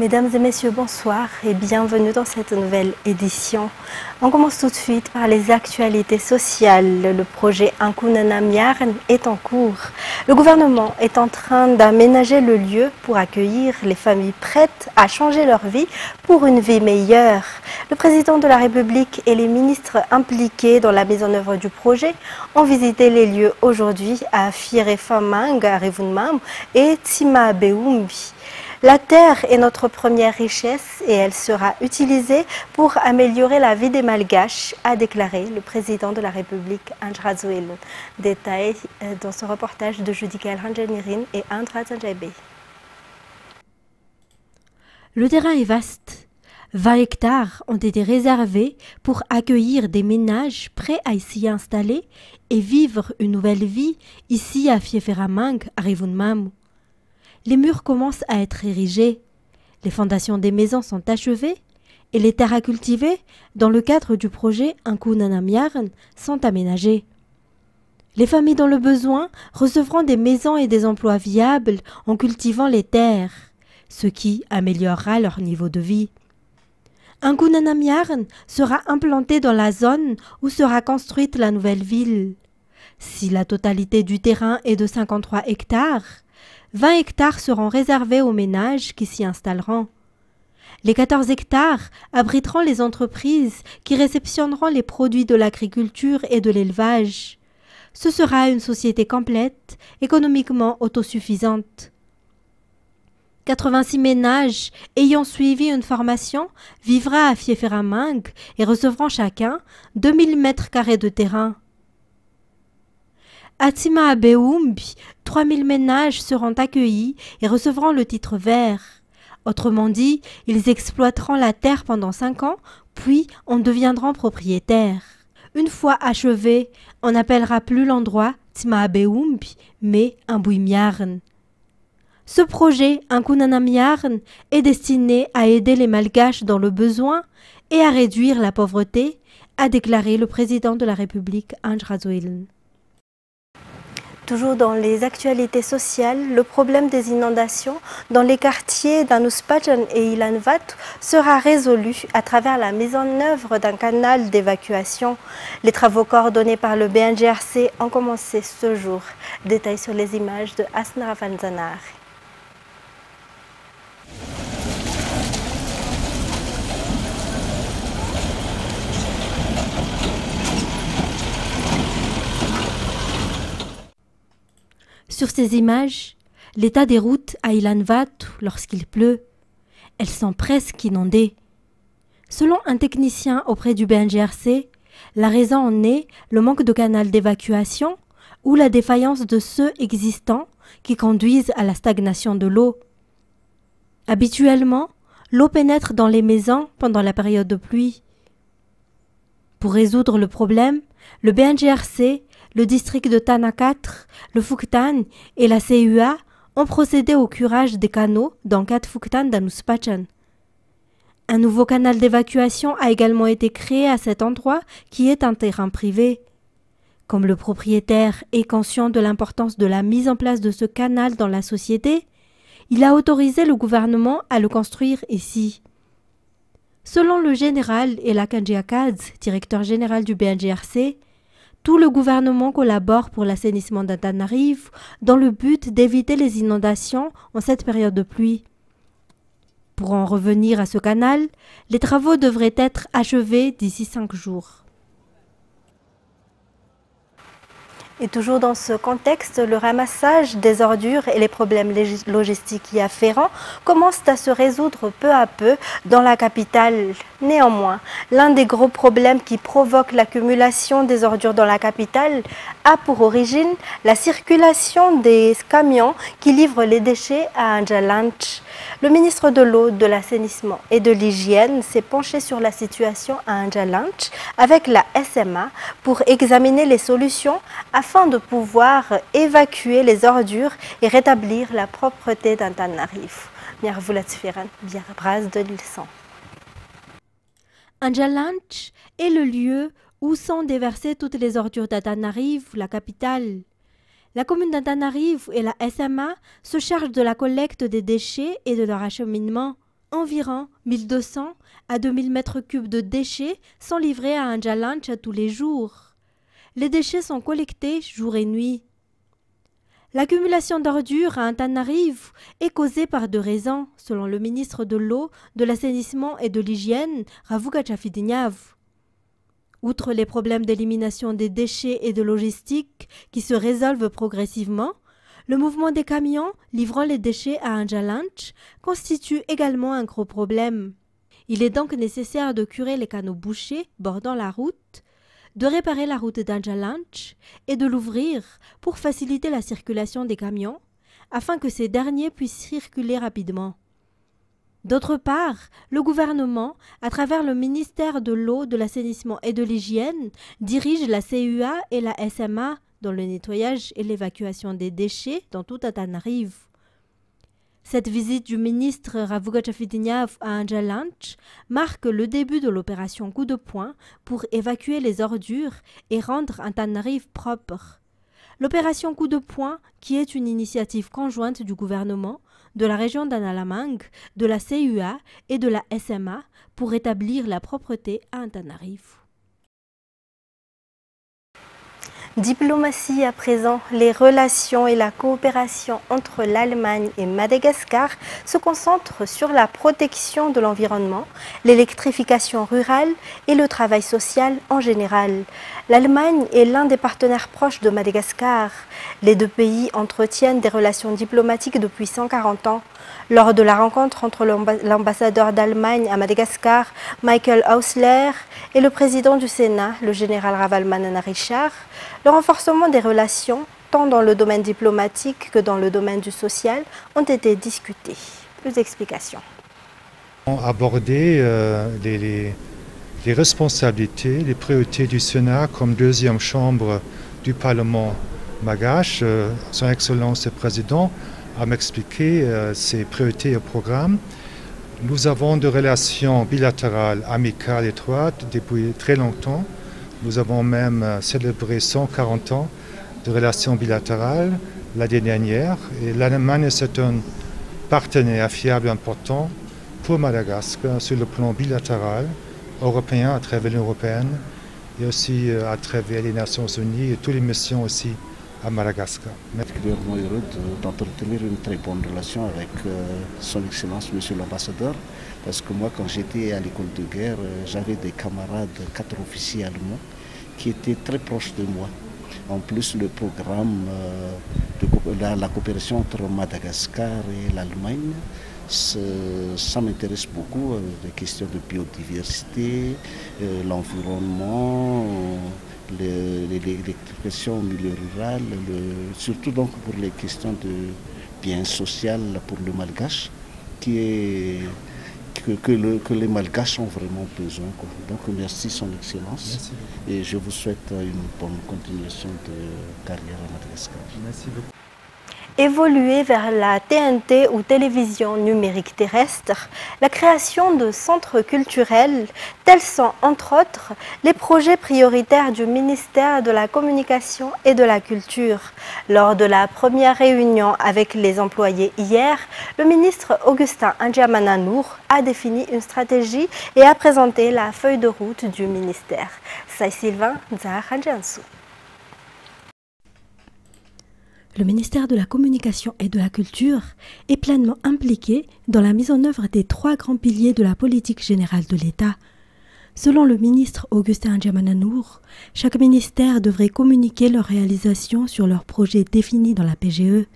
Mesdames et messieurs, bonsoir et bienvenue dans cette nouvelle édition. On commence tout de suite par les actualités sociales. Le projet Ankunana Miarn est en cours. Le gouvernement est en train d'aménager le lieu pour accueillir les familles prêtes à changer leur vie pour une vie meilleure. Le président de la République et les ministres impliqués dans la mise en œuvre du projet ont visité les lieux aujourd'hui à Firefamang, à Revunmam et Tsima Beumbi. La terre est notre première richesse et elle sera utilisée pour améliorer la vie des Malgaches, a déclaré le président de la République, Andra Zoel. Détail dans ce reportage de Judicael Ranjanirin et Andra Zanjabe. Le terrain est vaste. 20 hectares ont été réservés pour accueillir des ménages prêts à s'y installer et vivre une nouvelle vie ici à Fieferamang, à Revunmam. Les murs commencent à être érigés, les fondations des maisons sont achevées et les terres à cultiver, dans le cadre du projet Ankunana Miarn, sont aménagées. Les familles dans le besoin recevront des maisons et des emplois viables en cultivant les terres, ce qui améliorera leur niveau de vie. Ankunana Miarn sera implanté dans la zone où sera construite la nouvelle ville. Si la totalité du terrain est de 53 hectares, 20 hectares seront réservés aux ménages qui s'y installeront. Les 14 hectares abriteront les entreprises qui réceptionneront les produits de l'agriculture et de l'élevage. Ce sera une société complète, économiquement autosuffisante. 86 ménages ayant suivi une formation vivra à Fieferamang et recevront chacun 2000 mètres carrés de terrain. À Tsima Beumbi, 3000 ménages seront accueillis et recevront le titre vert. Autrement dit, ils exploiteront la terre pendant 5 ans, puis en deviendront propriétaires. Une fois achevé, on n'appellera plus l'endroit Tsima Beumbi, mais Anbuimiarn. Ce projet, Ankunana Miarn, est destiné à aider les Malgaches dans le besoin et à réduire la pauvreté, a déclaré le président de la République, Andra Zoel. Toujours dans les actualités sociales, le problème des inondations dans les quartiers d'Anuspajan et Ilanvat sera résolu à travers la mise en œuvre d'un canal d'évacuation. Les travaux coordonnés par le BNGRC ont commencé ce jour. Détail sur les images de Asnara Vanzanar. Sur ces images, l'état des routes à Ilanvat lorsqu'il pleut, elles sont presque inondées. Selon un technicien auprès du BNGRC, la raison en est le manque de canal d'évacuation ou la défaillance de ceux existants qui conduisent à la stagnation de l'eau. Habituellement, l'eau pénètre dans les maisons pendant la période de pluie. Pour résoudre le problème, le BNGRC, le district de Tana 4, le Fuktan et la CUA ont procédé au curage des canaux dans 4 Fuktan d'Anuspachan. Un nouveau canal d'évacuation a également été créé à cet endroit qui est un terrain privé. Comme le propriétaire est conscient de l'importance de la mise en place de ce canal dans la société, il a autorisé le gouvernement à le construire ici. Selon le général Elakanji Akadz, directeur général du BNGRC, tout le gouvernement collabore pour l'assainissement d'Antananarivo dans le but d'éviter les inondations en cette période de pluie. Pour en revenir à ce canal, les travaux devraient être achevés d'ici 5 jours. Et toujours dans ce contexte, le ramassage des ordures et les problèmes logistiques y afférents commencent à se résoudre peu à peu dans la capitale. Néanmoins, l'un des gros problèmes qui provoque l'accumulation des ordures dans la capitale a pour origine la circulation des camions qui livrent les déchets à Anjalanch. Le ministre de l'eau, de l'assainissement et de l'hygiène s'est penché sur la situation à Anjalanch avec la SMA pour examiner les solutions afin de pouvoir évacuer les ordures et rétablir la propreté d'Antananarivo. De l'Ilsan. Anjalanch est le lieu où sont déversées toutes les ordures d'Antananarivo, la capitale. La commune d'Antananarivo et la SMA se chargent de la collecte des déchets et de leur acheminement. environ 1200 à 2000 mètres cubes de déchets sont livrés à Andjalanche tous les jours. Les déchets sont collectés jour et nuit. L'accumulation d'ordures à Antananarivo est causée par deux raisons, selon le ministre de l'Eau, de l'Assainissement et de l'Hygiène, Ravuka Tchafidinyav. Outre les problèmes d'élimination des déchets et de logistique qui se résolvent progressivement, le mouvement des camions livrant les déchets à Andjalanche constitue également un gros problème. Il est donc nécessaire de curer les canaux bouchés bordant la route, de réparer la route d'Andjalanche et de l'ouvrir pour faciliter la circulation des camions afin que ces derniers puissent circuler rapidement. D'autre part, le gouvernement, à travers le ministère de l'Eau, de l'Assainissement et de l'Hygiène, dirige la CUA et la SMA dans le nettoyage et l'évacuation des déchets dans tout Antananarivo. Cette visite du ministre Ravuka Tchafidinyav à Andjalanche marque le début de l'opération Coup de poing pour évacuer les ordures et rendre Antananarivo propre. L'opération Coup de poing, qui est une initiative conjointe du gouvernement, de la région d'Analamang, de la CUA et de la SMA pour rétablir la propreté à Antananarivo. Diplomatie à présent, les relations et la coopération entre l'Allemagne et Madagascar se concentrent sur la protection de l'environnement, l'électrification rurale et le travail social en général. L'Allemagne est l'un des partenaires proches de Madagascar. Les deux pays entretiennent des relations diplomatiques depuis 140 ans. Lors de la rencontre entre l'ambassadeur d'Allemagne à Madagascar, Michael Hausler, et le président du Sénat, le général Raval Manana Richard, le renforcement des relations, tant dans le domaine diplomatique que dans le domaine du social, ont été discutés. Plus d'explications. On a abordé les responsabilités, les priorités du Sénat comme deuxième chambre du Parlement malgache. Son Excellence le Président a m'expliqué ses priorités et programmes. Nous avons des relations bilatérales, amicales, étroites depuis très longtemps. Nous avons même célébré 140 ans de relations bilatérales l'année dernière. Et l'Allemagne, c'est un partenaire fiable et important pour Madagascar sur le plan bilatéral, européen à travers l'Union européenne et aussi à travers les Nations Unies et toutes les missions aussi à Madagascar. Particulièrement heureux d'entretenir une très bonne relation avec son Excellence, Monsieur l'Ambassadeur, parce que moi, quand j'étais à l'école de guerre, j'avais des camarades, 4 officiers allemands, qui étaient très proches de moi. En plus, le programme de la coopération entre Madagascar et l'Allemagne, ça m'intéresse beaucoup, les questions de biodiversité, l'environnement, l'électrification au milieu rural, surtout donc pour les questions de bien social pour le malgache, que les malgaches ont vraiment besoin. Donc merci Son Excellence. Merci. Et je vous souhaite une bonne continuation de carrière à Madagascar. Merci beaucoup. Évoluer vers la TNT ou télévision numérique terrestre, la création de centres culturels, tels sont entre autres les projets prioritaires du ministère de la Communication et de la Culture. Lors de la première réunion avec les employés hier, le ministre Augustin Andjamananour a défini une stratégie et a présenté la feuille de route du ministère. Sai Sylvain Nzahajansu. Le ministère de la Communication et de la Culture est pleinement impliqué dans la mise en œuvre des 3 grands piliers de la politique générale de l'État. Selon le ministre Augustin Andjamananour, chaque ministère devrait communiquer leurs réalisations sur leurs projets définis dans la PGE.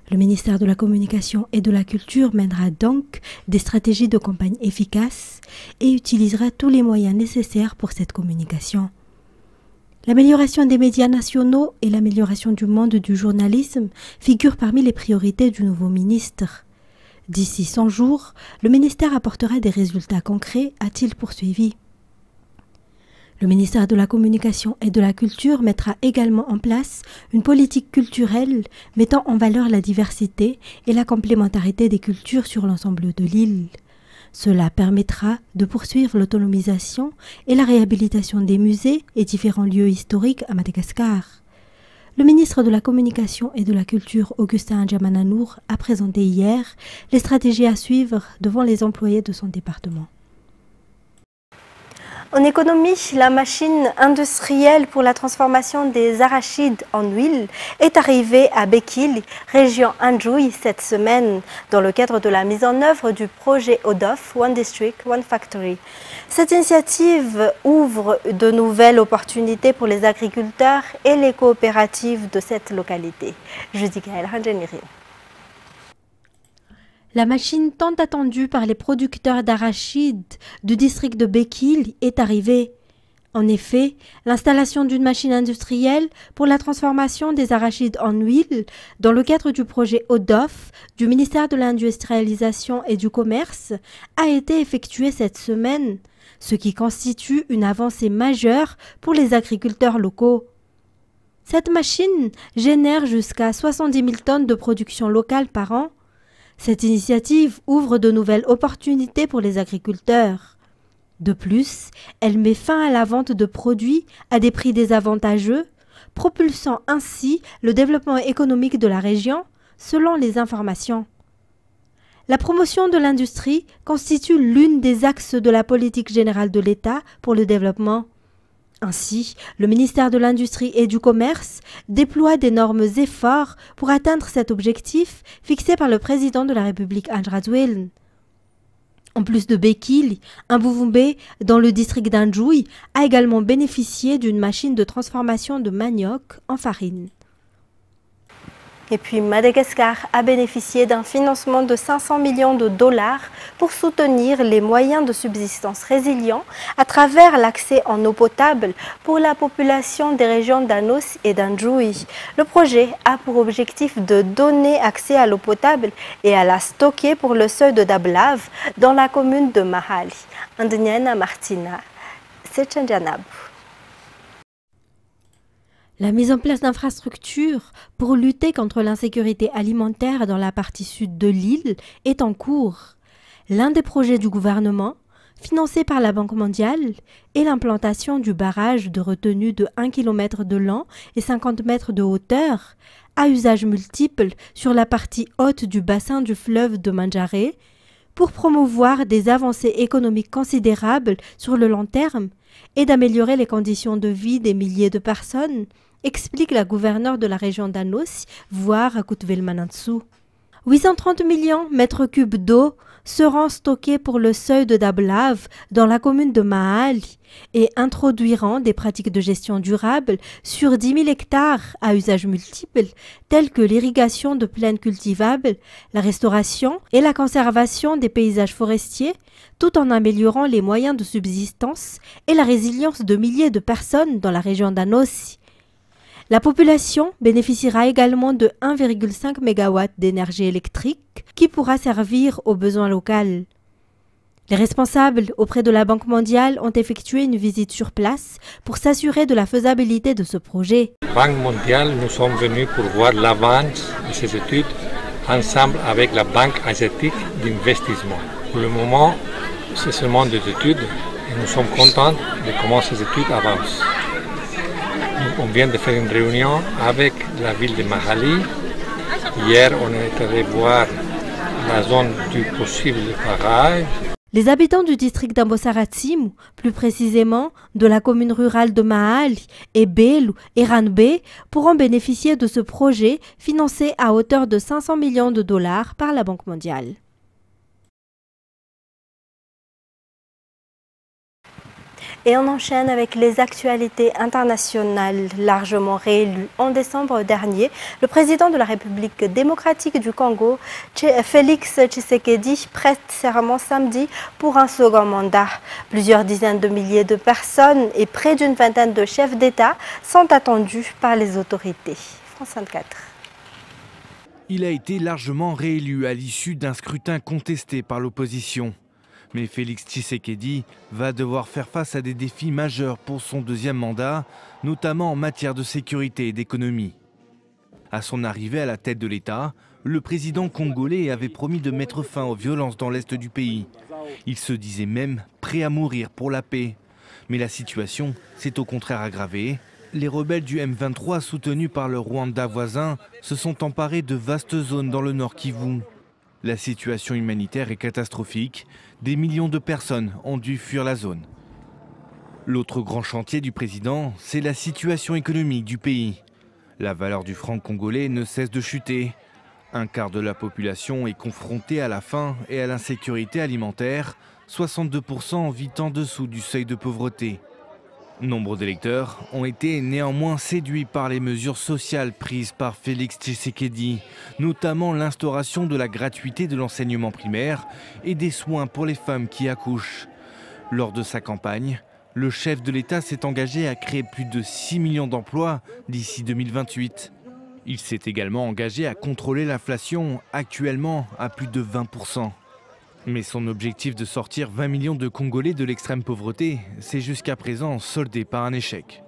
Le ministère de la Communication et de la Culture mènera donc des stratégies de campagne efficaces et utilisera tous les moyens nécessaires pour cette communication. L'amélioration des médias nationaux et l'amélioration du monde du journalisme figurent parmi les priorités du nouveau ministre. D'ici 100 jours, le ministère apportera des résultats concrets, a-t-il poursuivi. Le ministère de la Communication et de la Culture mettra également en place une politique culturelle mettant en valeur la diversité et la complémentarité des cultures sur l'ensemble de l'île. Cela permettra de poursuivre l'autonomisation et la réhabilitation des musées et différents lieux historiques à Madagascar. Le ministre de la Communication et de la Culture, Augustin Ndjamananour, a présenté hier les stratégies à suivre devant les employés de son département. En économie, la machine industrielle pour la transformation des arachides en huile est arrivée à Bekili, région Anjouy, cette semaine, dans le cadre de la mise en œuvre du projet ODOF, One District, One Factory. Cette initiative ouvre de nouvelles opportunités pour les agriculteurs et les coopératives de cette localité. Judy Gaël Ranjaniri. La machine tant attendue par les producteurs d'arachides du district de Bekili est arrivée. En effet, l'installation d'une machine industrielle pour la transformation des arachides en huile dans le cadre du projet ODOF du ministère de l'Industrialisation et du Commerce a été effectuée cette semaine, ce qui constitue une avancée majeure pour les agriculteurs locaux. Cette machine génère jusqu'à 70 000 tonnes de production locale par an. Cette initiative ouvre de nouvelles opportunités pour les agriculteurs. De plus, elle met fin à la vente de produits à des prix désavantageux, propulsant ainsi le développement économique de la région, selon les informations. La promotion de l'industrie constitue l'une des axes de la politique générale de l'État pour le développement. Ainsi, le ministère de l'Industrie et du Commerce déploie d'énormes efforts pour atteindre cet objectif fixé par le président de la République André Rajoelina. En plus de Bekili, Mbuvumbe, dans le district d'Anjouy, a également bénéficié d'une machine de transformation de manioc en farine. Et puis Madagascar a bénéficié d'un financement de 500 millions de dollars pour soutenir les moyens de subsistance résilients à travers l'accès en eau potable pour la population des régions d'Anos et d'Anjouy. Le projet a pour objectif de donner accès à l'eau potable et à la stocker pour le seuil de Dablav dans la commune de Mahali. Andeniana Martina, Sechandjanab. La mise en place d'infrastructures pour lutter contre l'insécurité alimentaire dans la partie sud de l'île est en cours. L'un des projets du gouvernement, financé par la Banque mondiale, est l'implantation du barrage de retenue de 1 km de long et 50 mètres de hauteur, à usage multiple sur la partie haute du bassin du fleuve de Mandjaré, pour promouvoir des avancées économiques considérables sur le long terme et d'améliorer les conditions de vie des milliers de personnes, explique la gouverneure de la région d'Anos, voire Kutvelmanantsu. 830 millions mètres cubes d'eau seront stockés pour le seuil de Dablav dans la commune de Mahali et introduiront des pratiques de gestion durable sur 10 000 hectares à usage multiple, tels que l'irrigation de plaines cultivables, la restauration et la conservation des paysages forestiers, tout en améliorant les moyens de subsistance et la résilience de milliers de personnes dans la région d'Anos. La population bénéficiera également de 1,5 MW d'énergie électrique qui pourra servir aux besoins locaux. Les responsables auprès de la Banque mondiale ont effectué une visite sur place pour s'assurer de la faisabilité de ce projet. La Banque mondiale, nous sommes venus pour voir l'avance de ces études ensemble avec la Banque asiatique d'investissement. Pour le moment, c'est seulement des études et nous sommes contents de comment ces études avancent. On vient de faire une réunion avec la ville de Mahali. Hier, on est allé voir la zone du possible barrage. Les habitants du district d'Ambosaratsimu, plus précisément de la commune rurale de Mahali et Belu et Ranbe, pourront bénéficier de ce projet financé à hauteur de 500 millions de dollars par la Banque mondiale. Et on enchaîne avec les actualités internationales largement réélues. En décembre dernier, le président de la République démocratique du Congo, Félix Tshisekedi, prête serment samedi pour un second mandat. Plusieurs dizaines de milliers de personnes et près d'une vingtaine de chefs d'État sont attendus par les autorités. France 24. Il a été largement réélu à l'issue d'un scrutin contesté par l'opposition. Mais Félix Tshisekedi va devoir faire face à des défis majeurs pour son deuxième mandat, notamment en matière de sécurité et d'économie. À son arrivée à la tête de l'État, le président congolais avait promis de mettre fin aux violences dans l'est du pays. Il se disait même prêt à mourir pour la paix. Mais la situation s'est au contraire aggravée. Les rebelles du M23, soutenus par le Rwanda voisin, se sont emparés de vastes zones dans le nord Kivu. La situation humanitaire est catastrophique. Des millions de personnes ont dû fuir la zone. L'autre grand chantier du président, c'est la situation économique du pays. La valeur du franc congolais ne cesse de chuter. Un quart de la population est confrontée à la faim et à l'insécurité alimentaire. 62% vit en dessous du seuil de pauvreté. Nombre d'électeurs ont été néanmoins séduits par les mesures sociales prises par Félix Tshisekedi, notamment l'instauration de la gratuité de l'enseignement primaire et des soins pour les femmes qui accouchent. Lors de sa campagne, le chef de l'État s'est engagé à créer plus de 6 millions d'emplois d'ici 2028. Il s'est également engagé à contrôler l'inflation, actuellement à plus de 20%. Mais son objectif de sortir 20 millions de Congolais de l'extrême pauvreté s'est jusqu'à présent soldé par un échec.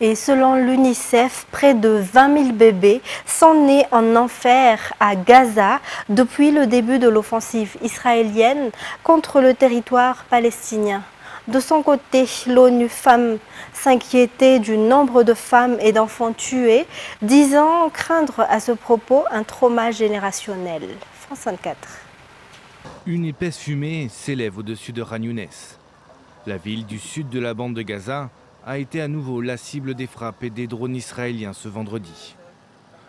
Et selon l'UNICEF, près de 20 000 bébés sont nés en enfer à Gaza depuis le début de l'offensive israélienne contre le territoire palestinien. De son côté, l'ONU Femmes s'inquiétait du nombre de femmes et d'enfants tués, disant craindre à ce propos un trauma générationnel. France 24. Une épaisse fumée s'élève au-dessus de Khan Younes. La ville du sud de la bande de Gaza a été à nouveau la cible des frappes et des drones israéliens ce vendredi.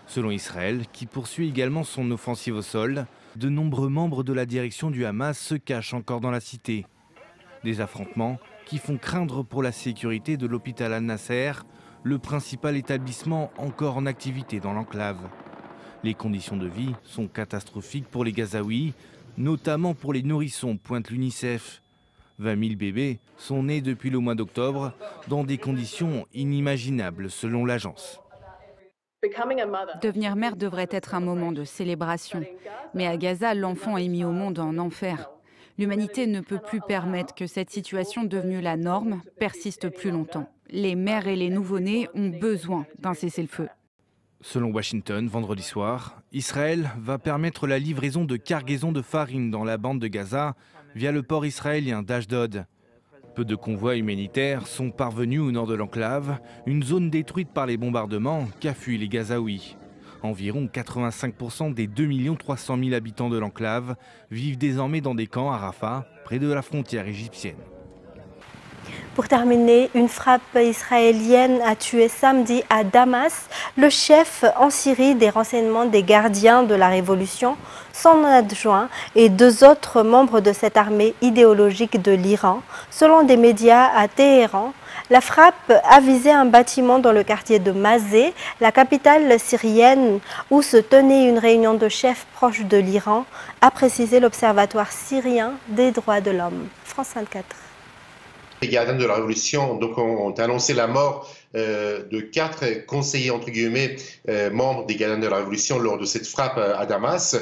Selon Israël, qui poursuit également son offensive au sol, de nombreux membres de la direction du Hamas se cachent encore dans la cité. Des affrontements qui font craindre pour la sécurité de l'hôpital Al-Nasser, le principal établissement encore en activité dans l'enclave. Les conditions de vie sont catastrophiques pour les Gazaouis, notamment pour les nourrissons, pointe l'UNICEF. 20 000 bébés sont nés depuis le mois d'octobre dans des conditions inimaginables selon l'agence. Devenir mère devrait être un moment de célébration. Mais à Gaza, l'enfant est mis au monde en enfer. L'humanité ne peut plus permettre que cette situation devenue la norme persiste plus longtemps. Les mères et les nouveau-nés ont besoin d'un cessez-le-feu. Selon Washington, vendredi soir, Israël va permettre la livraison de cargaisons de farine dans la bande de Gaza via le port israélien d'Ashdod. Peu de convois humanitaires sont parvenus au nord de l'enclave, une zone détruite par les bombardements qu'a fui les Gazaouis. Environ 85% des 2 300 000 habitants de l'enclave vivent désormais dans des camps à Rafah, près de la frontière égyptienne. Pour terminer, une frappe israélienne a tué samedi à Damas le chef en Syrie des renseignements des gardiens de la Révolution, son adjoint et 2 autres membres de cette armée idéologique de l'Iran. Selon des médias à Téhéran, la frappe a visé un bâtiment dans le quartier de Mazeh, la capitale syrienne, où se tenait une réunion de chefs proches de l'Iran, a précisé l'Observatoire syrien des droits de l'homme. France 24. Les gardiens de la Révolution ont annoncé la mort de 4 conseillers, entre guillemets, membres des gardiens de la Révolution lors de cette frappe à Damas,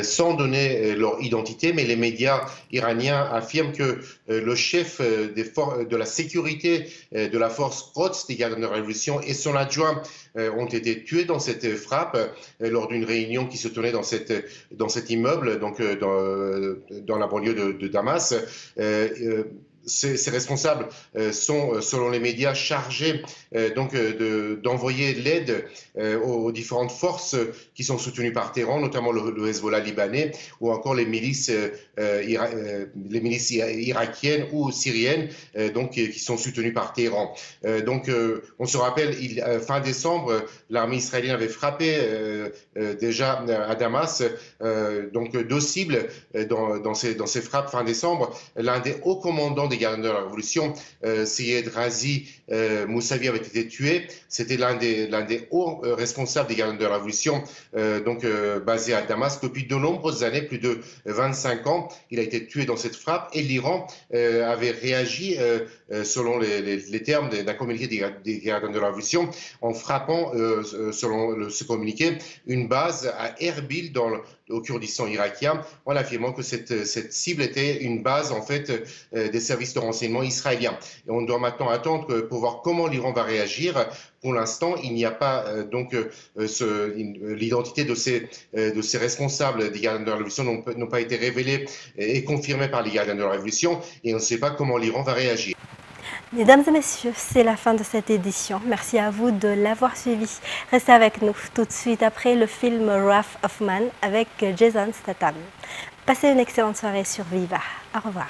sans donner leur identité, mais les médias iraniens affirment que le chef de la sécurité de la force Quds des gardiens de la Révolution et son adjoint ont été tués dans cette frappe lors d'une réunion qui se tenait dans cet immeuble, donc dans la banlieue de Damas. Ces responsables sont, selon les médias, chargés d'envoyer l'aide aux différentes forces qui sont soutenues par Téhéran, notamment le Hezbollah libanais ou encore les milices irakiennes ou syriennes qui sont soutenues par Téhéran. On se rappelle, fin décembre, l'armée israélienne avait frappé déjà à Damas 2 cibles dans ces frappes fin décembre. L'un des hauts commandants des gardiens de la Révolution, Syed Razi Moussavi, avait été tué. C'était l'un des hauts responsables des gardiens de la Révolution, basé à Damas depuis de nombreuses années, plus de 25 ans. Il a été tué dans cette frappe et l'Iran avait réagi selon les termes d'un communiqué des gardiens de la Révolution en frappant, selon ce communiqué, une base à Erbil au Kurdistan irakien, en affirmant que cette cible était une base en fait des services de renseignement israéliens. Et on doit maintenant attendre pour voir comment l'Iran va réagir. Pour l'instant, il n'y a pas l'identité de ces responsables des gardiens de la Révolution n'ont pas été révélés et confirmés par les gardiens de la Révolution, et on ne sait pas comment l'Iran va réagir. Mesdames et messieurs, c'est la fin de cette édition. Merci à vous de l'avoir suivi. Restez avec nous tout de suite après le film Wrath of Man avec Jason Statham. Passez une excellente soirée sur Viva. Au revoir.